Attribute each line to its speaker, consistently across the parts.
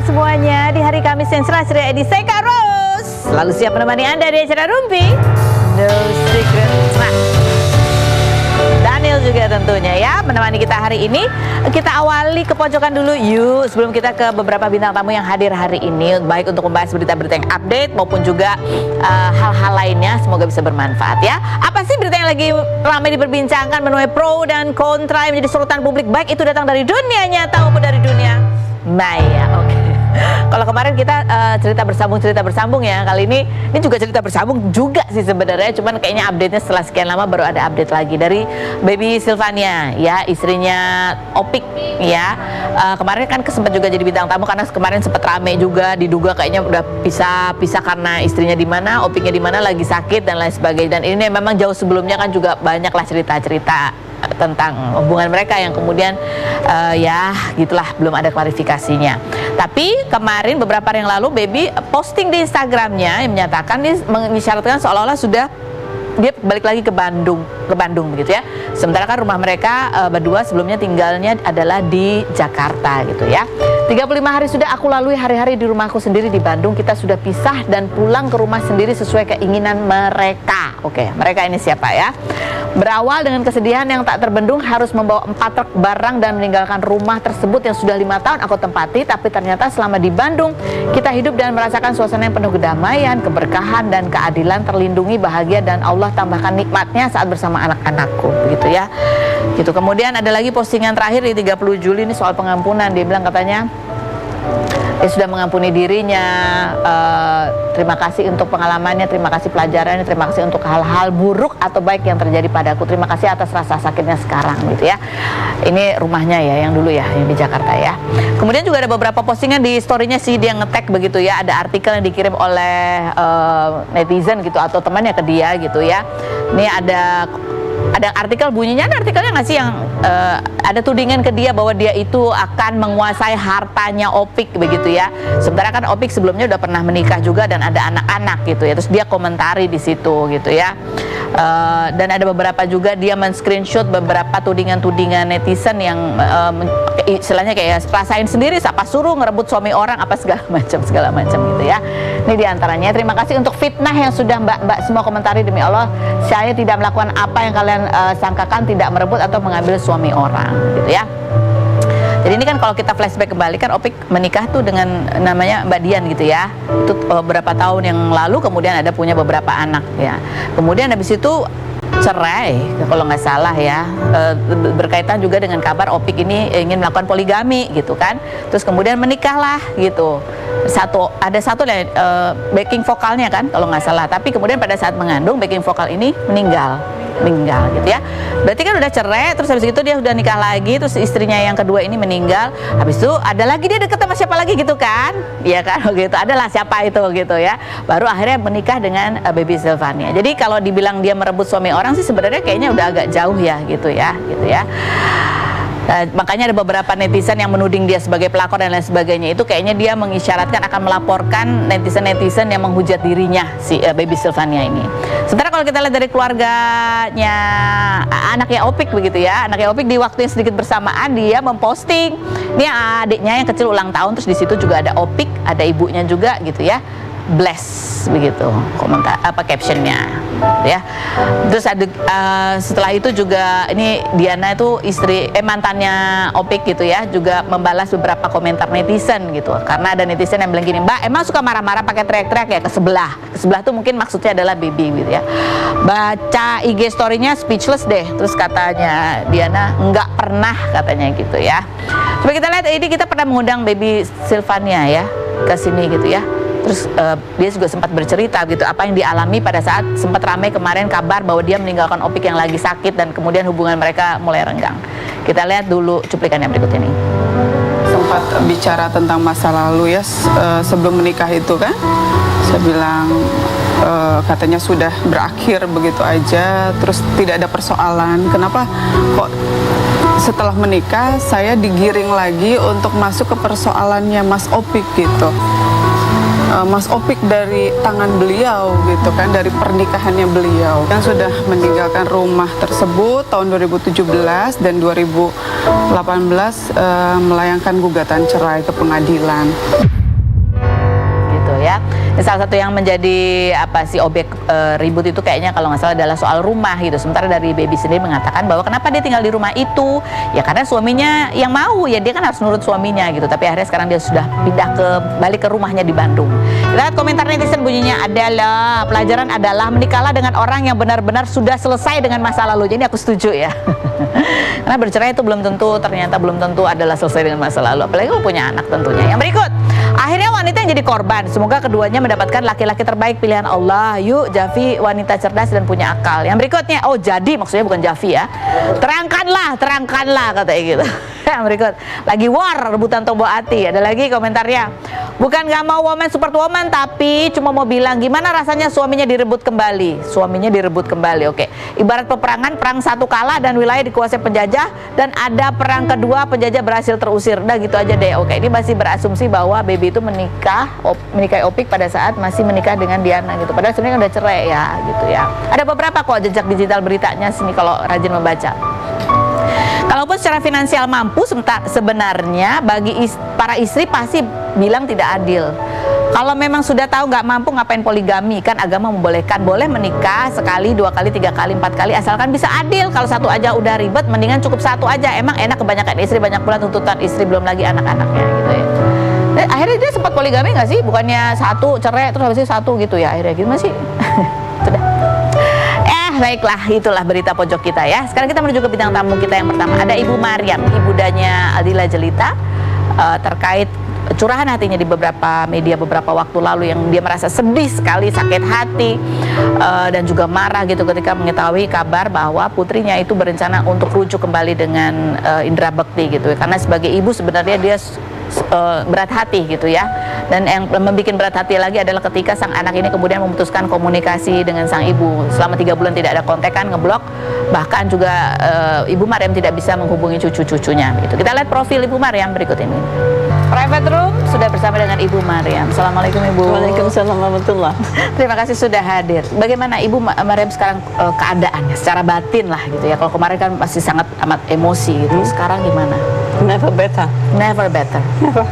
Speaker 1: kabar semuanya? Di hari Kamis yang cerah ceria ini saya Kak Ros selalu siap menemani Anda di acara Rumpi No Secret. Nah, Daniel juga tentunya ya menemani kita hari ini. Kita awali ke pojokan dulu yuk sebelum kita ke beberapa bintang tamu yang hadir hari ini, baik untuk membahas berita-berita yang update maupun juga hal-hal lainnya. Semoga bisa bermanfaat ya. Apa sih berita yang lagi ramai diperbincangkan, menuai pro dan kontra yang menjadi sorotan publik, baik itu datang dari dunia nyata maupun dari dunia maya. Oke. Kalau kemarin kita cerita bersambung ya, kali ini juga cerita bersambung juga sih sebenarnya, cuman kayaknya update-nya setelah sekian lama baru ada update lagi dari Baby Sylvania ya, istrinya Opik ya. Kemarin kan sempat juga jadi bintang tamu karena kemarin sempat rame juga, diduga kayaknya udah pisah karena istrinya di mana, Opiknya di mana, lagi sakit dan lain sebagainya. Dan ini memang jauh sebelumnya kan juga banyaklah cerita-cerita tentang hubungan mereka yang kemudian ya gitulah, belum ada klarifikasinya. Tapi kemarin beberapa hari yang lalu Baby posting di Instagramnya yang menyatakan, dia mengisyaratkan seolah-olah sudah dia balik lagi ke Bandung begitu ya. Sementara kan rumah mereka berdua sebelumnya tinggalnya adalah di Jakarta gitu ya. 35 hari sudah aku lalui hari-hari di rumahku sendiri di Bandung. Kita sudah pisah dan pulang ke rumah sendiri sesuai keinginan mereka. Oke, mereka ini siapa ya? Berawal dengan kesedihan yang tak terbendung harus membawa 4 truk barang dan meninggalkan rumah tersebut yang sudah 5 tahun aku tempati. Tapi ternyata selama di Bandung kita hidup dan merasakan suasana yang penuh kedamaian, keberkahan dan keadilan, terlindungi, bahagia, dan Allah tambahkan nikmatnya saat bersama anak-anakku begitu ya. Gitu. Kemudian ada lagi postingan terakhir di 30 Juli ini soal pengampunan. Dia bilang katanya dia sudah mengampuni dirinya, terima kasih untuk pengalamannya, terima kasih pelajarannya, terima kasih untuk hal-hal buruk atau baik yang terjadi padaku, terima kasih atas rasa sakitnya sekarang gitu ya. Ini rumahnya ya yang dulu ya, yang di Jakarta ya. Kemudian juga ada beberapa postingan di story-nya sih, dia nge-tag begitu ya, ada artikel yang dikirim oleh netizen gitu atau temannya ke dia gitu ya. Ini ada artikel, bunyinya ada artikelnya nggak sih yang ada tudingan ke dia bahwa dia itu akan menguasai hartanya Opik begitu ya. Sementara kan Opik sebelumnya udah pernah menikah juga dan ada anak-anak gitu ya. Terus dia komentari di situ gitu ya. Dan ada beberapa juga dia men-screenshot beberapa tudingan-tudingan netizen yang istilahnya kayak rasain sendiri, siapa suruh ngerebut suami orang apa segala macam gitu ya. Ini diantaranya, terima kasih untuk fitnah yang sudah mbak semua komentari, demi Allah saya tidak melakukan apa yang kalian sangkakan, tidak merebut atau mengambil suami orang gitu ya. Jadi ini kan kalau kita flashback kembali kan Opik menikah tuh dengan namanya Mbak Dian gitu ya. Itu beberapa tahun yang lalu, kemudian ada punya beberapa anak ya. Kemudian habis itu cerai kalau nggak salah ya, berkaitan juga dengan kabar Opik ini ingin melakukan poligami gitu kan. Terus kemudian menikahlah gitu. Ada satu backing vokalnya kan kalau nggak salah, tapi kemudian pada saat mengandung backing vokal ini meninggal gitu ya. Berarti kan udah cerai, terus habis itu dia udah nikah lagi, terus istrinya yang kedua ini meninggal, habis itu ada lagi dia deket sama siapa lagi gitu kan, iya kan, gitu, adalah siapa itu gitu ya, baru akhirnya menikah dengan Baby Sylvania. Jadi kalau dibilang dia merebut suami orang sih sebenarnya kayaknya udah agak jauh ya gitu ya. Makanya ada beberapa netizen yang menuding dia sebagai pelakor dan lain sebagainya. Itu kayaknya dia mengisyaratkan akan melaporkan netizen-netizen yang menghujat dirinya si Baby Sylvania ini. Sementara kalau kita lihat dari keluarganya anaknya Opik begitu ya, anaknya Opik di waktu yang sedikit bersamaan dia memposting ini adiknya yang kecil ulang tahun, terus di situ juga ada Opik, ada ibunya juga gitu ya, bless begitu komentar captionnya ya. Terus ada setelah itu juga ini Diana itu mantannya Opik gitu ya, juga membalas beberapa komentar netizen gitu, karena ada netizen yang bilang gini, Mbak emang suka marah-marah pakai teriak-teriak ya ke sebelah tuh mungkin maksudnya adalah Baby gitu ya. Baca IG story-nya speechless deh, terus katanya Diana nggak pernah katanya gitu ya. Coba kita lihat, ini kita pernah mengundang Baby Sylvania ya ke sini gitu ya. Terus dia juga sempat bercerita gitu apa yang dialami pada saat sempat ramai kemarin kabar bahwa dia meninggalkan Opik yang lagi sakit dan kemudian hubungan mereka mulai renggang. Kita lihat dulu cuplikannya berikut ini.
Speaker 2: Sempat bicara tentang masa lalu ya, sebelum menikah itu kan, saya bilang katanya sudah berakhir begitu aja, terus tidak ada persoalan. Kenapa kok setelah menikah saya digiring lagi untuk masuk ke persoalannya Mas Opik gitu. Mas Opik dari tangan beliau gitu kan, dari pernikahannya beliau yang sudah meninggalkan rumah tersebut tahun 2017 dan 2018 melayangkan gugatan cerai ke pengadilan.
Speaker 1: Gitu ya. Salah satu yang menjadi objek ribut itu kayaknya kalau nggak salah adalah soal rumah gitu. Sementara dari Baby sendiri mengatakan bahwa kenapa dia tinggal di rumah itu, ya karena suaminya yang mau, ya dia kan harus nurut suaminya gitu. Tapi akhirnya sekarang dia sudah balik ke rumahnya di Bandung. Kita lihat komentar netizen, bunyinya adalah pelajaran adalah menikahlah dengan orang yang benar-benar sudah selesai dengan masa lalu. Jadi aku setuju ya. Karena bercerai itu belum tentu adalah selesai dengan masa lalu, apalagi kalau punya anak tentunya. Yang berikut, akhirnya wanita yang jadi korban. Semoga keduanya mendapatkan laki-laki terbaik pilihan Allah. Yuk, Javi wanita cerdas dan punya akal. Yang berikutnya, oh jadi maksudnya bukan Javi ya. Terangkanlah katanya gitu. Yang berikut, lagi war rebutan tombol hati. Ada lagi komentarnya, bukan gak mau woman support woman, tapi cuma mau bilang gimana rasanya suaminya direbut kembali. Oke, ibarat peperangan, perang satu kalah dan wilayah dikuasai penjajah, dan ada perang kedua, penjajah berhasil terusir. Udah gitu aja deh. Oke, ini masih berasumsi bahwa Baby itu menikahi Opik pada saat masih menikah dengan Diana gitu. Padahal sebenarnya udah cerai ya gitu ya. Ada beberapa kok jejak digital beritanya sini kalau rajin membaca. Kalaupun secara finansial mampu, sebenarnya bagi para istri pasti bilang tidak adil. Kalau memang sudah tahu nggak mampu, ngapain poligami? Kan agama membolehkan, boleh menikah sekali, 2 kali, 3 kali, 4 kali, asalkan bisa adil. Kalau satu aja udah ribet, mendingan cukup satu aja. Emang enak kebanyakan istri, banyak pula tuntutan istri, belum lagi anak-anaknya gitu ya. Akhirnya dia sempat poligami nggak sih? Bukannya satu cerai terus habisnya satu gitu ya? Akhirnya gimana sih? Sudah. Baiklah, itulah berita pojok kita ya. Sekarang kita menuju ke bintang tamu kita yang pertama. Ada Ibu Mariam, ibundanya Aldila Jelita, terkait curahan hatinya di beberapa media beberapa waktu lalu, yang dia merasa sedih sekali, sakit hati, dan juga marah gitu ketika mengetahui kabar bahwa putrinya itu berencana untuk rujuk kembali dengan Indra Bekti gitu. Karena sebagai ibu sebenarnya dia berat hati gitu ya. Dan yang membuat berat hati lagi adalah ketika sang anak ini kemudian memutuskan komunikasi dengan sang ibu. Selama 3 bulan tidak ada kontekan, ngeblok, bahkan juga Ibu Mariam tidak bisa menghubungi cucu-cucunya gitu. Kita lihat profil Ibu Mariam berikut ini. Private Room sudah bersama dengan Ibu Mariam. Assalamualaikum Ibu.
Speaker 3: Waalaikumsalam warahmatullah.
Speaker 1: Terima kasih sudah hadir. Bagaimana Ibu Mariam sekarang keadaannya secara batin lah gitu ya. Kalau kemarin kan masih sangat amat emosi gitu. Sekarang gimana?
Speaker 3: Never better.
Speaker 1: Never better.
Speaker 3: Never.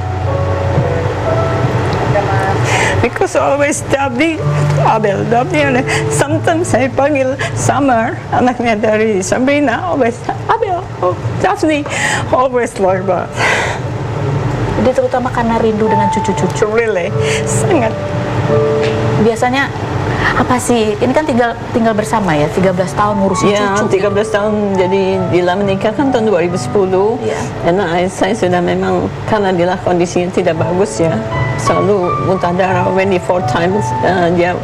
Speaker 3: Because always Dabni, Abel, Dabni, sometimes saya panggil Summer, anaknya dari Sabrina, always Abel, oh, Daphne, always like that.
Speaker 1: Dia terutama karena rindu dengan cucu-cucu.
Speaker 3: Really, sangat.
Speaker 1: Biasanya apa sih? Ini kan tinggal bersama ya, 13 tahun ngurusin
Speaker 3: Ya,
Speaker 1: cucu.
Speaker 3: 13 tahun, jadi Dila menikah kan tahun 2010.
Speaker 1: Ya.
Speaker 3: Dan saya sudah memang, karena Dila kondisinya tidak bagus ya, selalu muntah darah 24 times, dia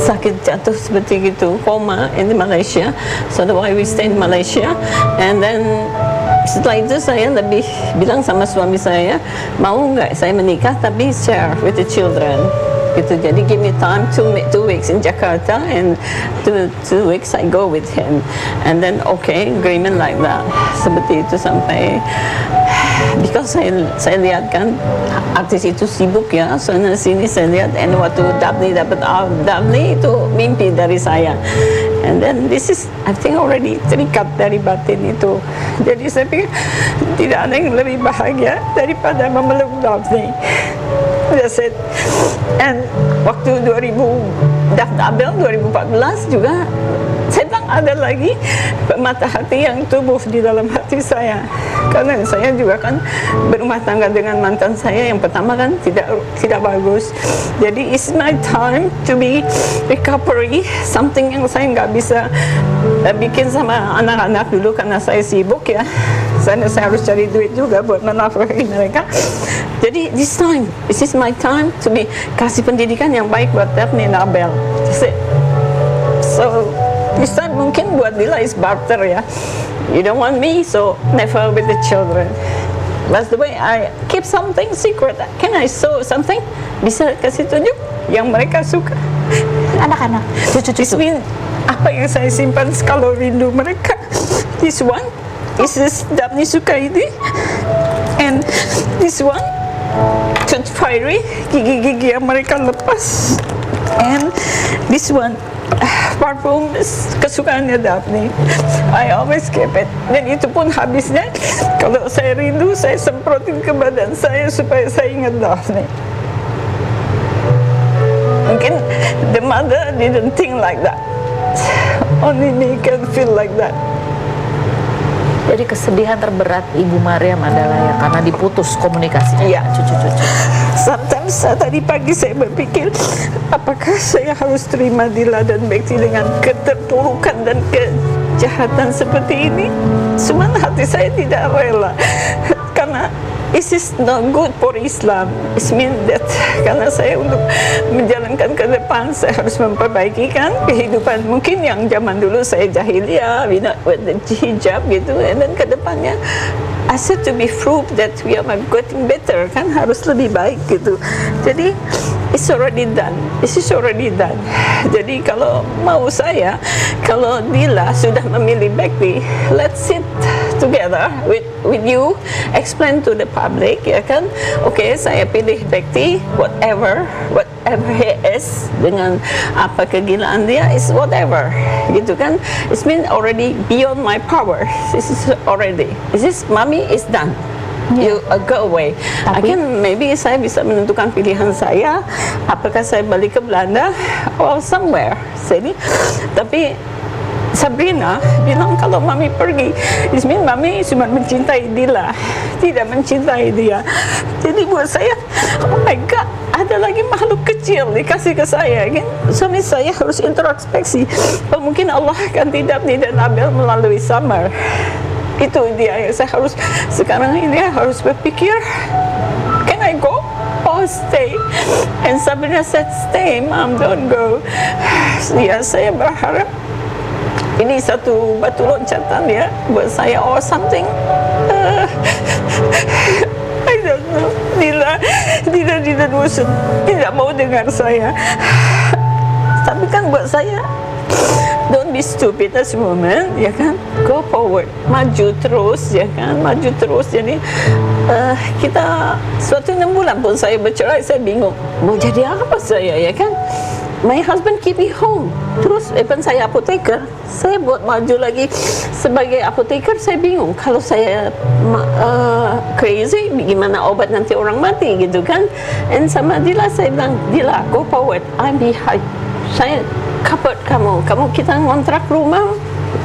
Speaker 3: sakit jatuh seperti gitu, koma in Malaysia. So that's why we stay in Malaysia. And then setelah itu saya lebih bilang sama suami saya, mau nggak saya menikah tapi share with the children gitu. Jadi give me time, 2 weeks in Jakarta, and 2 weeks I go with him, and then okay, agreement like that. Seperti itu sampai, because saya lihat kan artis itu sibuk ya, sana sini saya lihat, and waktu Dabni dapat Dabni itu mimpi dari saya. And then this is, I think already terikat dari batin itu. Jadi saya pikir tidak ada yang lebih bahagia daripada memeluk Dabni. That's it. And waktu 2014 juga saya bilang ada lagi mata hati yang tumbuh di dalam hati saya, karena saya juga kan berumah tangga dengan mantan saya yang pertama kan tidak bagus. Jadi it's my time to be recovery, something yang saya nggak bisa bikin sama anak-anak dulu karena saya sibuk ya. Saya harus cari duit juga buat menafkahi mereka. Jadi this is my time to be kasih pendidikan yang baik buat Daphne dan Abel. So this time mungkin buat Dila is barter ya. You don't want me, so never with the children. That's the way I keep something secret. Can I show something? Bisa kasih tunjuk yang mereka suka.
Speaker 1: Anak-anak, cucu-cucu.
Speaker 3: Apa yang saya simpan kalau rindu mereka. This one, this is Daphne suka ini. And this one, to touch fiery, gigi-gigi yang mereka lepas. And this one, parfum kesukaannya Daphne. I always keep it. Dan itu pun habisnya, kalau saya rindu, saya semprotin ke badan saya supaya saya ingat Daphne. Mungkin the mother didn't think like that. Only me can feel like that.
Speaker 1: Jadi kesedihan terberat Ibu Mariam adalah ya karena diputus komunikasinya
Speaker 3: Iya.
Speaker 1: dengan cucu-cucu.
Speaker 3: Sometimes tadi pagi saya berpikir, apakah saya harus terima Dila dan Bekti dengan keterpurukan dan kejahatan seperti ini? Cuman hati saya tidak rela karena this is not good for Islam. It means that karena saya untuk menjalankan ke depan, saya harus memperbaiki kan kehidupan mungkin yang zaman dulu saya jahiliyah, with the hijab gitu, and then ke depannya I said to be proved that we are getting better, kan harus lebih baik gitu. Jadi it's already done. This is already done. Jadi kalau mau saya, kalau Dila sudah memilih Bekti, let's sit together with you, explain to the public, ya kan? Oke, saya pilih Bekti, whatever he is, dengan apa kegilaan dia is whatever, gitu kan? It's been already beyond my power. This is already. This is mommy is done. You go away. I can maybe saya bisa menentukan pilihan saya, apakah saya balik ke Belanda or somewhere. Jadi, tapi Sabrina bilang kalau mami pergi, it means mami cuma mencintai Dila, tidak mencintai dia. Jadi buat saya, oh my God, ada lagi makhluk kecil dikasih ke saya, kan? Suami saya harus introspeksi. Oh, mungkin Allah akan tidak dan Abel melalui Samar. Itu dia yang saya harus sekarang ini harus berpikir, can I go or stay? And Sabrina said, stay, Mom, don't go. Ya, saya berharap ini satu batu loncatan ya buat saya or something. I don't know. Dila tidak mau dengar saya. Tapi kan buat saya, don't be stupid as a woman, ya kan? Go forward, maju terus, ya kan? Maju terus. Jadi kita suatu 6 bulan pun saya bercerai, saya bingung mau jadi apa saya, ya kan? My husband keep me home. Terus even saya apoteker, saya buat maju lagi sebagai apoteker, saya bingung kalau saya crazy, gimana obat nanti orang mati gitu kan? And sama Dila saya bilang, Dila go forward, I'm behind. Saya cover kamu kita ngontrak rumah,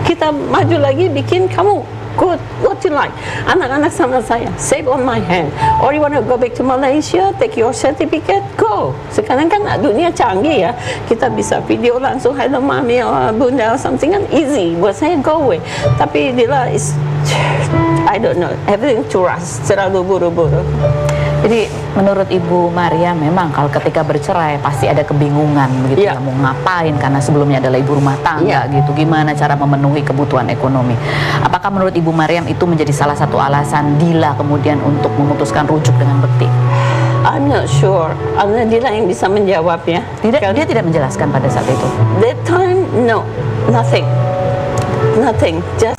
Speaker 3: kita maju lagi bikin kamu good, what you like. Anak-anak sama saya, save on my hand. Or you want to go back to Malaysia, take your certificate, go. Sekarang kan dunia canggih ya, kita bisa video langsung, hello mami or bunda or something kan easy. Buat saya go away. Tapi Dila is, I don't know, everything too rush, terlalu buru-buru.
Speaker 1: Jadi menurut Ibu Maria memang kalau ketika bercerai pasti ada kebingungan begitu ya, mau ngapain karena sebelumnya adalah ibu rumah tangga gitu, gimana cara memenuhi kebutuhan ekonomi. Apakah menurut Ibu Mariam itu menjadi salah satu alasan Dila kemudian untuk memutuskan rujuk dengan Bekti?
Speaker 3: I'm not sure. Dila yang bisa menjawab ya.
Speaker 1: Dia tidak menjelaskan pada saat itu.
Speaker 3: That time no, nothing. Just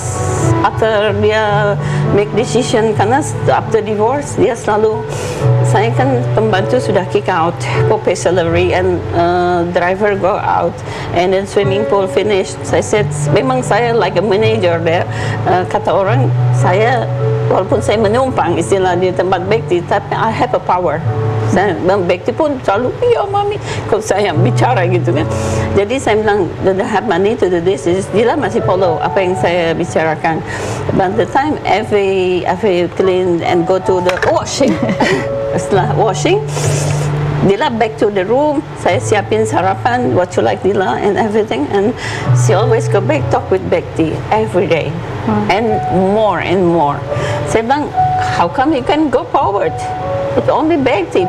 Speaker 3: after dia make decision, karena after divorce dia selalu, saya kan pembantu sudah kick out for pay salary and driver go out and then swimming pool finished. Saya said memang saya like a manager there. Kata orang saya walaupun saya menumpang istilah di tempat Bekti, tapi I have a power. Saya Bekti pun selalu, iya mami, kalau saya bicara gitu kan. Jadi saya bilang, don't have money to do this. Dila masih follow apa yang saya bicarakan. But the time every clean and go to the washing, setelah washing, Dila back to the room, saya siapin sarapan, what you like Dila and everything, and she always go back talk with Bekti every day, and more. Saya bilang, how come you can go forward? It's only Bekti.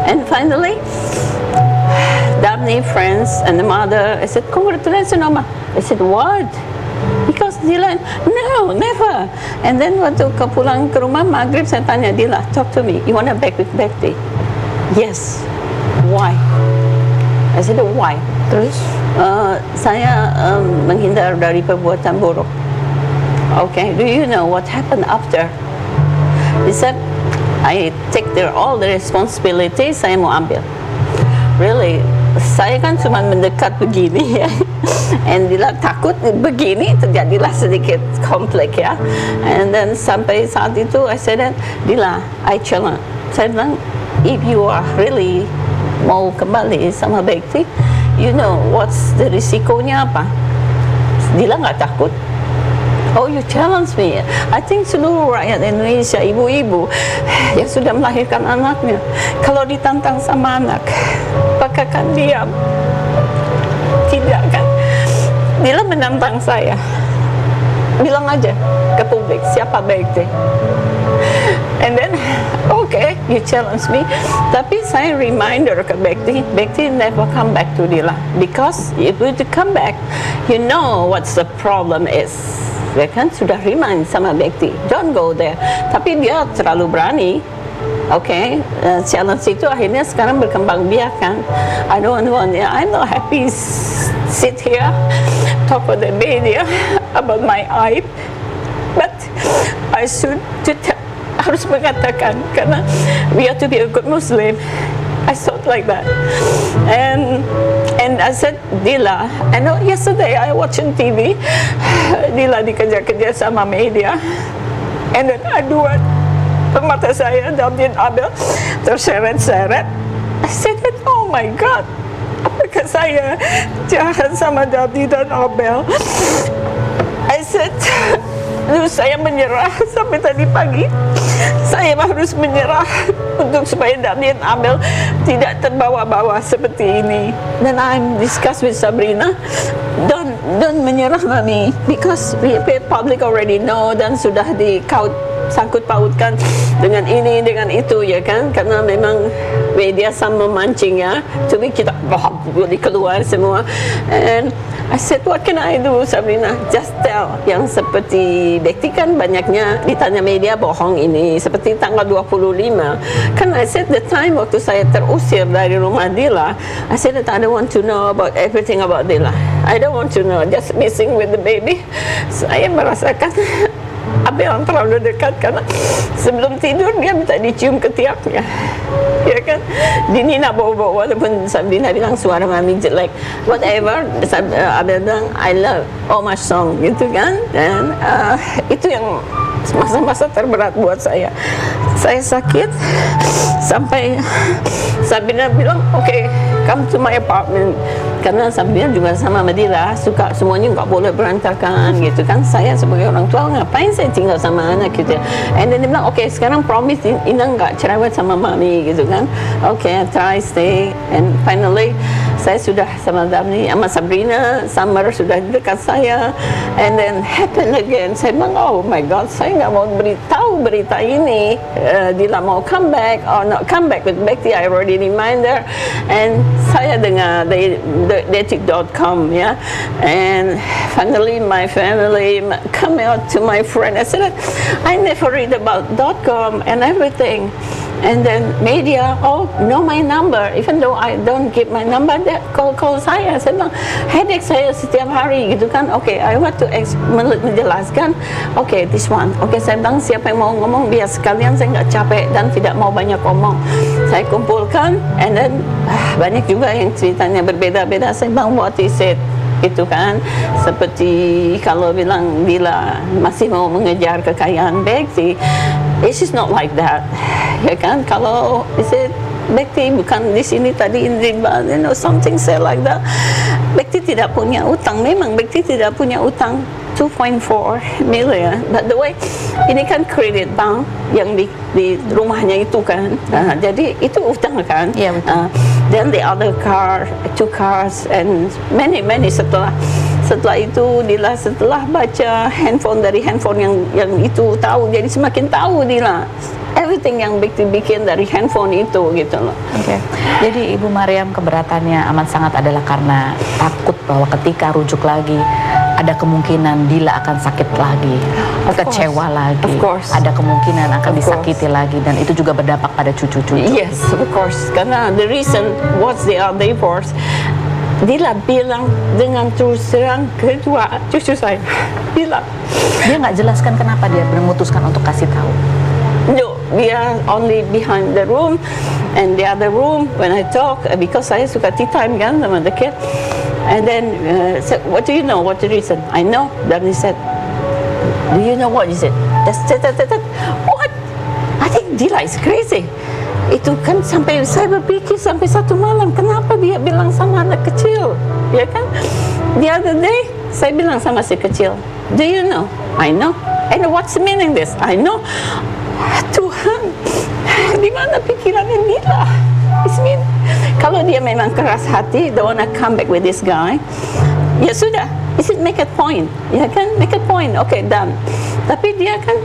Speaker 3: And finally, Daphne, friends, and the mother, I said, congratulations, Oma. I said, what? Because Dila, no, never. And then waktu pulang ke rumah, maghrib, saya tanya Dila, talk to me, you want to back with Bekti? Yes. Why? I said, why? Terus? Saya menghindar dari perbuatan buruk. Okay, do you know what happened after? He said, I take all the responsibility, saya mau ambil. Really, saya kan cuma mendekat begini ya. And Dila takut begini, terjadilah sedikit konflik ya. And then sampai saat itu I said that, Dila, I challenge. Saya bilang, if you are really mau kembali sama Bekti, you know what's the risikonya apa? Dila nggak takut. Oh, you challenge me. I think seluruh rakyat Indonesia, ibu-ibu yang sudah melahirkan anaknya, kalau ditantang sama anak, apakah kan diam? Tidak kan? Dila menantang saya. Bilang aja ke publik, siapa Bekti? And then, okay, you challenge me. Tapi saya reminder ke Bekti, Bekti never come back to Dila. Because if you come back, you know what the problem is. Ya kan, sudah remind sama Bekti, don't go there. Tapi dia terlalu berani. Okay, challenge itu akhirnya sekarang berkembang biak kan. I don't want, I'm not happy sit here talk with the media about my aib, but I should harus mengatakan karena we have to be a good Muslim. I thought like that, and I said, Dila, I know yesterday I watching TV, Dila dikejar-kejar sama media, and then aduan mata saya Dapdin Abel terseret-seret. I said, oh my God, apakah saya jahat sama Dapdin dan Abel? I said, lalu saya menyerah sampai tadi pagi. Saya harus menyerah untuk supaya Dapdin Abel tidak terbawa-bawa seperti ini. Dan I'm discuss with Sabrina, don't menyerah Mami, because we public already know dan sudah sangkut pautkan dengan ini dengan itu ya kan, karena memang media sama memancing ya, jadi kita boleh keluar semua. And I said, what can I do, Sabrina? Just tell. Yang seperti Bekti kan banyaknya ditanya media bohong ini, seperti tanggal 25. Kan I said the time waktu saya terusir dari rumah Dila, I said that I don't want to know about everything about Dila. I don't want to know, just missing with the baby. Saya merasakan Abel yang terlalu dekat karena sebelum tidur dia minta dicium ketiaknya, ya kan. Dini nak bawa-bawa walaupun Sabrina bilang suara Mami jelek, whatever. Abel bilang I love all my song gitu kan. Dan itu yang masa-masa terberat buat saya. Saya sakit sampai Sabrina bilang okay, come to my apartment. Karena Sabrina juga sama Madila suka semuanya nggak boleh berantakan gitu kan. Saya sebagai orang tua ngapain saya tinggal sama anak gitu. And then dia bilang okay, sekarang promise Ina nggak cerewet sama Mami gitu kan. Okay, I try stay. And finally saya sudah sama Dapdin, sama Sabrina, Summer sudah dekat saya. And then happen again. Saya bilang oh my God, saya nggak mau beritahu berita ini. Dila mau come back or not come back with Bekti. I already reminder. And saya dengar detik.com ya, and finally my family come out to my friend. I said I never read about .com and everything, and then media know my number even though I don't give my number. Dia call saya. Saya bilang headache saya setiap hari gitu kan. Okay, I want to menjelaskan. Okay, this one. Okay, saya bilang siapa yang mau ngomong biar sekalian saya nggak capek dan tidak mau banyak ngomong. Saya kumpulkan, and then banyak juga yang ceritanya berbeda-beda. Saya bilang what is it itu kan, seperti kalau bilang Dila masih mau mengejar kekayaan Bekti, it is not like that ya kan. Kalau is it Bekti bukan di sini tadi Indri something say like that. Bekti tidak punya utang, memang Bekti tidak punya utang 2.4 million. But the way ini kan kredit bank yang di rumahnya itu kan, jadi itu utang kan.
Speaker 1: Iya, betul.
Speaker 3: Then the other car, 2 cars and many setelah itu Dila setelah baca handphone dari handphone yang itu tahu, jadi semakin tahu Dila everything yang Bekti bikin dari handphone itu gitu loh.
Speaker 1: Oke. Jadi Ibu Mariam keberatannya amat sangat adalah karena takut bahwa ketika rujuk lagi ada kemungkinan Dila akan sakit lagi, kecewa lagi,
Speaker 3: Of course.
Speaker 1: ada kemungkinan akan
Speaker 3: Of
Speaker 1: disakiti lagi, dan itu juga berdampak pada cucu-cucu.
Speaker 3: Yes, of course. Karena the reason what they are divorced, Dila bilang dengan terus terang kedua cucu saya bilang
Speaker 1: Dia nggak jelaskan kenapa dia memutuskan untuk kasih tahu.
Speaker 3: no, we are only behind the room, and the other room when I talk, because saya suka tea time kan sama the kid. And then said, what do you know? What the reason? I know. Then he said, do you know what? He said, that. What? I think Dila is crazy. Itu kan sampai saya berpikir sampai satu malam, kenapa dia bilang sama anak kecil, ya kan? The other day, saya bilang sama si kecil, do you know? I know. And what's the meaning this? I know. Tuhan, di mana pikirannya Dila? It's mean, kalau dia memang keras hati, don't wanna come back with this guy, ya sudah, is it make a point, ya kan, make a point, okay, done. Tapi dia kan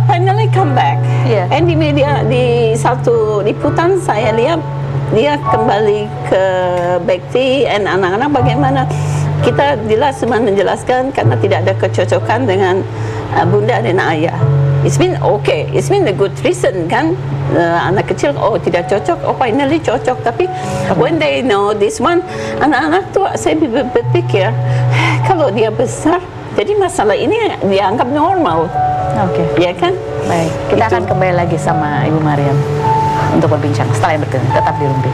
Speaker 3: finally come back,
Speaker 1: Yeah.
Speaker 3: and di media, di satu liputan saya lihat dia kembali ke Bekti, and anak-anak bagaimana kita jelas menjelaskan karena tidak ada kecocokan dengan bunda dan ayah. It's been okay, it's been a good reason kan, anak kecil oh tidak cocok, oh finally cocok, tapi when they know this one, anak-anak tua saya berpikir kalau dia besar, jadi masalah ini dianggap normal.
Speaker 1: Oke.
Speaker 3: Ya kan?
Speaker 1: Baik, kita akan kembali lagi sama Ibu Mariam untuk berbincang setelah yang berikut. Tetap di Rumpi.